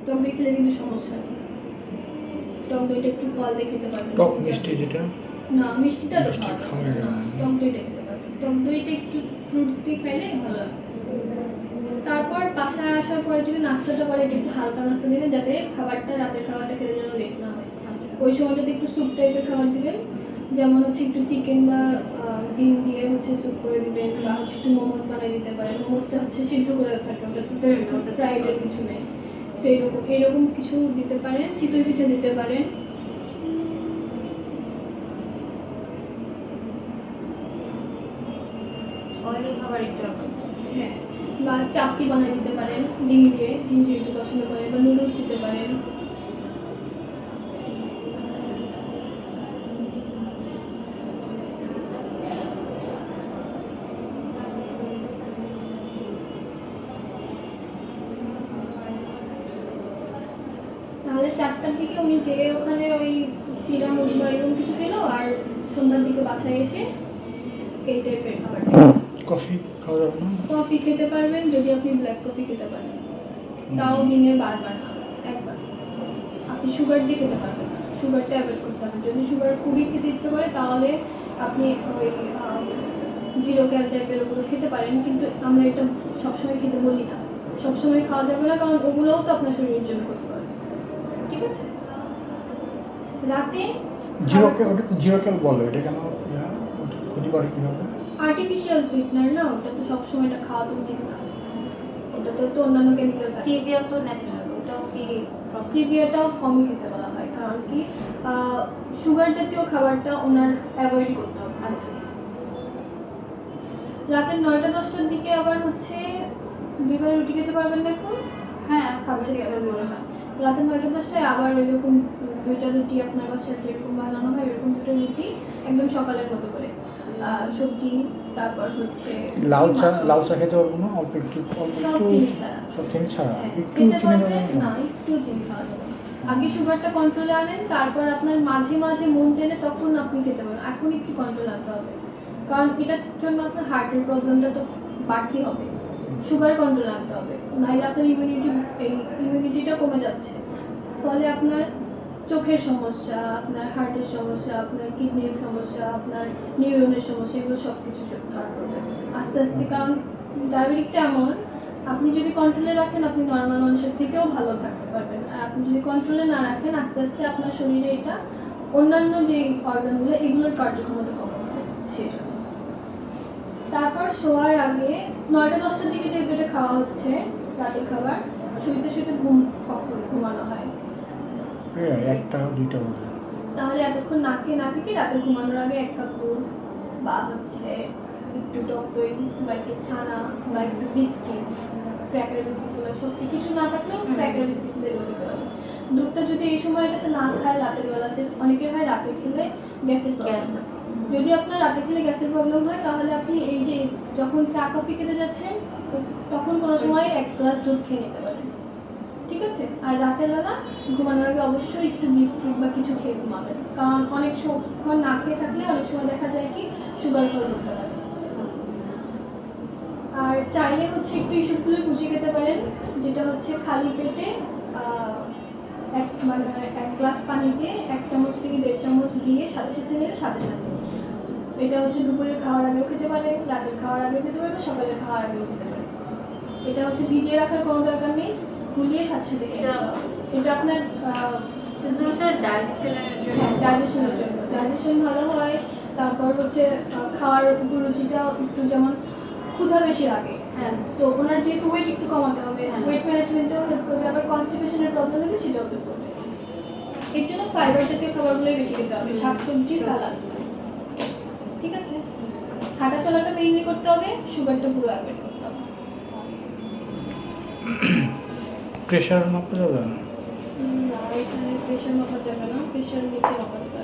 টক দই খেলে কিন্তু সমস্যা নেই। টক দইটা একটু ফল দিয়ে খেতে পারবেন। টক মিষ্টি যেটা না, মিষ্টিটা তো মিষ্টি খাওয়া খাওয়া যাবে না। টক দইটা খেতে পারবেন। টক দইটা একটু ফ্রুটস দিয়ে খাইলে ভালো লাগে। তারপর বাসায় আসার পরে যদি নাস্তাটা করে একটু হালকা নাস্তা দিবেন, যাতে খাবারটা রাতের খাবারটা খেতে যেন লেট না হয়। ওই সময়টাতে একটু স্যুপ টাইপের খাবার দিবেন, যেমন হচ্ছে একটু চিকেন বা ডিম দিয়ে হচ্ছে স্যুপ করে দিবেন, বা হচ্ছে একটু মোমোস বানিয়ে দিতে পারেন। মোমোসটা হচ্ছে সিদ্ধ করে থাকে, ওটা তো ফ্রাইডের কিছু নেই। সেই রকম এরকম কিছু দিতে পারেন। চিতই পিঠা দিতে পারেন। অয়েলি খাবার একটু হ্যাঁ, বা চাপটি বানিয়ে দিতে পারেন ডিম দিয়ে, ডিম যেহেতু পছন্দ করে, বা নুডলস দিতে পারেন। তাহলে 4টার দিকে উনি যে ওখানে ওই চিরা মুড়ি বা এরকম কিছু খেলো, আর সন্ধ্যার দিকে বাসায় এসে এই টাইপের খাবার। কফি খাওয়া যাবে না? কফি খেতে পারবেন যদি আপনি ব্ল্যাক কফি খেতে পারেন, তাও দিনে বারবার না, একবার। আপনি সুগার দিয়ে খেতে পারবেন না, সুগারটা অ্যাভয়েড করতে হবে। যদি সুগার খুবই খেতে ইচ্ছে করে তাহলে আপনি ওই জিরো ক্যাল টাইপের ওগুলো খেতে পারেন, কিন্তু আমরা এটা সবসময় খেতে বলি না। সবসময় খাওয়া যাবে না, কারণ ওগুলোও তো আপনার শরীরের জন্য ক্ষতি করে। ঠিক আছে? রাতে জিরো ক্যাল বলে, এটা কেন ক্ষতি করে কিভাবে? আর্টিফিশিয়াল সুইটনার না, ওটা তো সবসময় এটা খাওয়া তো উচিত না। ওটাতে তো অন্যান্য কেমিক্যাল থাকে। স্টিভিয়া তো ন্যাচারাল, ওটাও কি? স্টিভিয়াটাও কমই খেতে বলা হয়, কারণ কি সুগার জাতীয় খাবারটা ওনার অ্যাভয়েড করতে হবে। আচ্ছা আচ্ছা। রাতের 9টা-10টার দিকে আবার হচ্ছে 2বার রুটি খেতে পারবেন না এখন? হ্যাঁ, খাচ্ছে কেমন মনে হয়? রাতের 9টা-10টায় আবার ওইরকম 2টা রুটি আপনার বাসায় যেরকম বানানো হয় এরকম 2টা রুটি, একদম সকালের মতো করে সবজি, তারপর হচ্ছে লাউ চা খেতে পারবো না? অল্প একটু সব চিনি ছাড়া। সব চিনি ছাড়া হ্যাঁ, একটু খেতে চিনি পারবেন দেবেন না, একটু চিনি খাওয়া যাবে না। আগে সুগারটা কন্ট্রোলে আনেন, তারপর আপনার মাঝে মাঝে মন চাইলে তখন আপনি খেতে পারেন। এখন একটু কন্ট্রোল আনতে হবে, কারণ এটার জন্য আপনার হার্টের প্রবলেমটা তো বাড়তেই হবে। সুগার কন্ট্রোল আনতে হবে, নাহলে আপনার ইমিউনিটিটা কমে যাচ্ছে। ফলে আপনার চোখের সমস্যা, আপনার হার্টের সমস্যা, আপনার কিডনির সমস্যা, আপনার নিউরনের সমস্যা, এগুলো সব কিছু ধরা পড়বে আস্তে আস্তে। কারণ ডায়াবেটিকটা এমন, আপনি যদি কন্ট্রোলে রাখেন আপনি নর্মাল মানুষের থেকেও ভালো থাকতে পারবেন, আর আপনি যদি কন্ট্রোলে না রাখেন আস্তে আস্তে আপনার শরীরে এটা অন্যান্য যে অর্গানগুলো এগুলোর কার্যক্ষমতা কমে যাবে। সেই জন্য তারপর শোয়ার আগে 9টা-10টার দিকে যেহেতু এটা খাওয়া হচ্ছে রাতের খাবার, শুইতে শুইতে কখন ঘুমানো হয়? 1টা 2টা বাজে। তাহলে এতক্ষণ না খেয়ে না থেকে রাতে ঘুমানোর আগে 1 কাপ দুধ, বা হচ্ছে একটু টক দই, বা একটু ছানা, বা একটু বিস্কিট, ক্র্যাকার বিস্কিটগুলো, সবচেয়ে কিছু না থাকলেও ক্র্যাকার বিস্কিটগুলো এগুলো দিতে পারবে। দুধটা যদি এই সময়টাতে না খায় রাতের বেলা, যে অনেকের হয় রাতে খেলে গ্যাসের প্রবলেম, যদি আপনার রাতে খেলে গ্যাসের প্রবলেম হয় তাহলে আপনি এই যে যখন চা কফি খেতে যাচ্ছেন তখন কোনো সময় 1 গ্লাস দুধ খেয়ে নিতে পারেন। ঠিক আছে? আর রাতের বেলা ঘুমানোর আগে অবশ্যই একটু বিস্কিট বা কিছু খেয়ে ঘুমাবেন, কারণ অনেক সময় না খেয়ে থাকলে অনেক সময় দেখা যায় কি সুগার ফল করতে পারে। আর চাইলে হচ্ছে একটু ইসবগুলো কুচি খেতে পারেন, যেটা হচ্ছে খালি পেটে 1 গ্লাস পানিতে 1 চামচ থেকে 1.5 চামচ দিয়ে সাথে সাথে নেড়ে সাথে সাথে, এটা হচ্ছে দুপুরের খাওয়ার আগেও খেতে পারে, রাতের খাওয়ার আগেও খেতে পারে, সকালের খাওয়ার আগেও খেতে পারে। এটা হচ্ছে ভিজিয়ে রাখার কোনো দরকার নেই, গুলিয়ে সাথে সাথে খেতে হবে। এটা আপনার ডাইজেশনের জন্য, ডাইজেশন ভালো হয়। তারপর হচ্ছে খাওয়ার উপর রুচিটা একটু, যেমন ক্ষুধা বেশি লাগে, হ্যাঁ, তো ওনার যেহেতু ওয়েট একটু কমাতে হবে, ওয়েট ম্যানেজমেন্টেও হেল্প করবে, আবার কনস্টিপেশনের প্রবলেম হলে সেটাও হেল্প করবে। এর জন্য ফাইবার জাতীয় খাবারগুলোই বেশি খেতে হবে, শাকসবজি, সালাদ। ঠিক আছে? হাঁটা চলাটা মেইনলি করতে হবে, সুগারটা পুরো অ্যাভয়েড করতে হবে। প্রেশার মাপা যাবে না? না, এখানে প্রেশার মাপা যাবে না, প্রেশার নিচে মাপা যাবে।